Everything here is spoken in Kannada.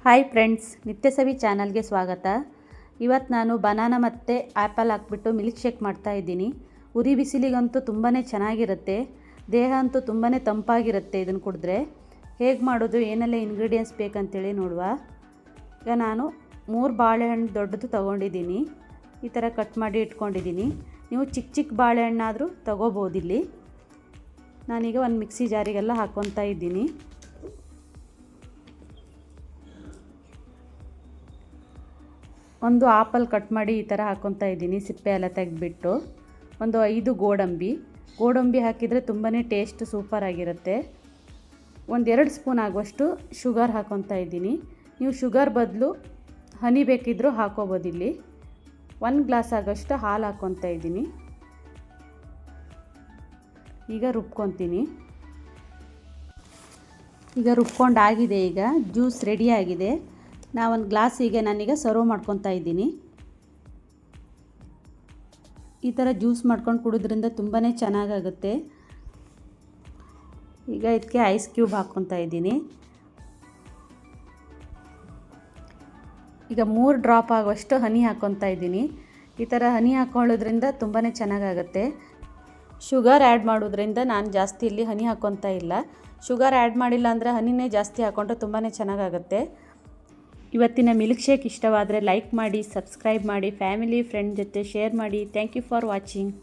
ಹಾಯ್ ಫ್ರೆಂಡ್ಸ್, ನಿತ್ಯ ಸವಿ ಚಾನಲ್ಗೆ ಸ್ವಾಗತ. ಇವತ್ತು ನಾನು ಬನಾನಾ ಮತ್ತು ಆ್ಯಪಲ್ ಹಾಕ್ಬಿಟ್ಟು ಮಿಲ್ಕ್ ಶೇಕ್ ಮಾಡ್ತಾಯಿದ್ದೀನಿ. ಉರಿ ಬಿಸಿಲಿಗಂತೂ ತುಂಬಾ ಚೆನ್ನಾಗಿರುತ್ತೆ, ದೇಹ ಅಂತೂ ತುಂಬಾ ತಂಪಾಗಿರುತ್ತೆ ಇದನ್ನು ಕುಡಿದ್ರೆ. ಹೇಗೆ ಮಾಡೋದು, ಏನೆಲ್ಲ ಇಂಗ್ರೀಡಿಯೆಂಟ್ಸ್ ಬೇಕಂತೇಳಿ ನೋಡುವ. ಈಗ ನಾನು 3 ಬಾಳೆಹಣ್ಣು ದೊಡ್ಡದು ತೊಗೊಂಡಿದ್ದೀನಿ, ಈ ಥರ ಕಟ್ ಮಾಡಿ ಇಟ್ಕೊಂಡಿದ್ದೀನಿ. ನೀವು ಚಿಕ್ಕ ಚಿಕ್ಕ ಬಾಳೆಹಣ್ಣಾದರೂ ತೊಗೋಬೋದಿಲ್ಲಿ. ನಾನೀಗ ಒಂದು ಮಿಕ್ಸಿ ಜಾರಿಗೆಲ್ಲ ಹಾಕ್ಕೊತಾ ಇದ್ದೀನಿ. ಒಂದು ಆಪಲ್ ಕಟ್ ಮಾಡಿ ಈ ಥರ ಹಾಕ್ಕೊತಾ ಇದ್ದೀನಿ, ಸಿಪ್ಪೆ ಎಲ್ಲ ತೆಗೆದುಬಿಟ್ಟು. ಒಂದು 5 ಗೋಡಂಬಿ ಹಾಕಿದರೆ ತುಂಬಾ ಟೇಸ್ಟ್ ಸೂಪರಾಗಿರುತ್ತೆ. 1-2 ಸ್ಪೂನ್ ಆಗುವಷ್ಟು ಶುಗರ್ ಹಾಕ್ಕೊತಾ ಇದ್ದೀನಿ. ನೀವು ಶುಗರ್ ಬದಲು ಹನಿ ಬೇಕಿದ್ದರೂ ಹಾಕೋಬೋದಿಲ್ಲಿ. 1 ಗ್ಲಾಸ್ ಆಗೋಷ್ಟು ಹಾಲು ಹಾಕ್ಕೊತಾ ಇದ್ದೀನಿ. ಈಗ ರುಬ್ಕೊತೀನಿ. ಈಗ ರುಬ್ಕೊಂಡಾಗಿದೆ. ಈಗ ಜ್ಯೂಸ್ ರೆಡಿಯಾಗಿದೆ. ಒಂದು ಗ್ಲಾಸಿಗೆ ನಾನೀಗ ಸರ್ವ್ ಮಾಡ್ಕೊತಾ ಇದ್ದೀನಿ. ಈ ಥರ ಜ್ಯೂಸ್ ಮಾಡ್ಕೊಂಡು ಕುಡಿದ್ರಿಂದ ತುಂಬಾ ಚೆನ್ನಾಗಾಗುತ್ತೆ. ಈಗ ಇದಕ್ಕೆ ಐಸ್ ಕ್ಯೂಬ್ ಹಾಕ್ಕೊತಾ ಇದ್ದೀನಿ. ಈಗ 3 ಡ್ರಾಪ್ ಆಗುವಷ್ಟು ಹನಿ ಹಾಕ್ಕೊತಾ ಇದ್ದೀನಿ. ಈ ಥರ ಹನಿ ಹಾಕ್ಕೊಳ್ಳೋದ್ರಿಂದ ತುಂಬಾ ಚೆನ್ನಾಗಾಗುತ್ತೆ. ಶುಗರ್ ಆ್ಯಡ್ ಮಾಡೋದ್ರಿಂದ ನಾನು ಜಾಸ್ತಿ ಇಲ್ಲಿ ಹನಿ ಹಾಕ್ಕೊತಾ ಇಲ್ಲ. ಶುಗರ್ ಆ್ಯಡ್ ಮಾಡಿಲ್ಲ ಅಂದರೆ ಹನಿನೇ ಜಾಸ್ತಿ ಹಾಕ್ಕೊಂಡ್ರೆ ತುಂಬಾ ಚೆನ್ನಾಗಾಗುತ್ತೆ. ಇವತ್ತಿನ ಮಿಲ್ಕ್ ಶೇಕ್ ಇಷ್ಟವಾದರೆ ಲೈಕ್ ಮಾಡಿ, ಸಬ್ಸ್ಕ್ರೈಬ್ ಮಾಡಿ, ಫ್ಯಾಮಿಲಿ ಫ್ರೆಂಡ್ ಜೊತೆ ಶೇರ್ ಮಾಡಿ. Thank you for watching.